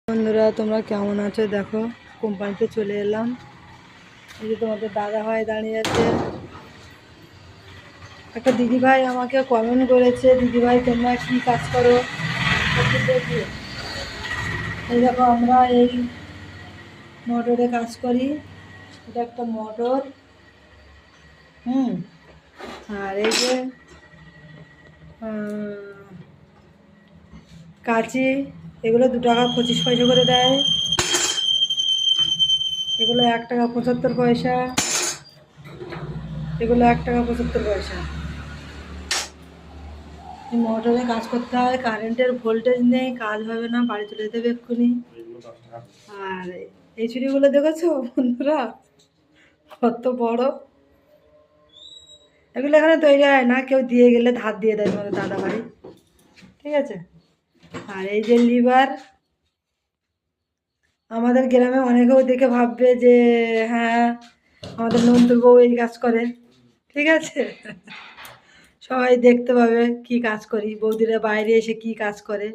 বন্ধুরা তোমরা কেমন আছো? দেখো কোম্পানিতে চলে এলাম। এই যে তোমাদের দাদা ভাই দাঁড়িয়ে আছে। একটা দিদিভাই আমাকে কমেন্ট করেছে, দিদিভাই তোমরা কি কাজ করো একটু দেখি। এই দেখো আমরা এই মোটরে কাজ করি। এটা একটা মোটর। আর এই যে কাঁচি, এগুলো 2 টাকা 25 পয়সা করে দেয়। এগুলো 1 টাকা 75 পয়সা। এগুলো 1 টাকা 75 পয়সা। মোটরে কাজ করতে হয়, কারেন্টের ভোল্টেজ নেই, কাজ হবে না, বাড়ি চলে যেতে হবে এক্ষুনি। আর এই ছুরিগুলো দেখেছো বন্ধুরা কত বড়? এগুলো এখানে তৈরি হয় না, কেউ দিয়ে গেলে ধার দিয়ে দেয় তোমাদের দাদা ভাই, ঠিক আছে। আর এই যে লিভার, আমাদের গ্রামে অনেকেও দেখে ভাববে যে হ্যাঁ আমাদের নন্দুর বউ এই কাজ করে, ঠিক আছে। সবাই দেখতে পাবে কি কাজ করি, বৌদিরা বাইরে এসে কি কাজ করে।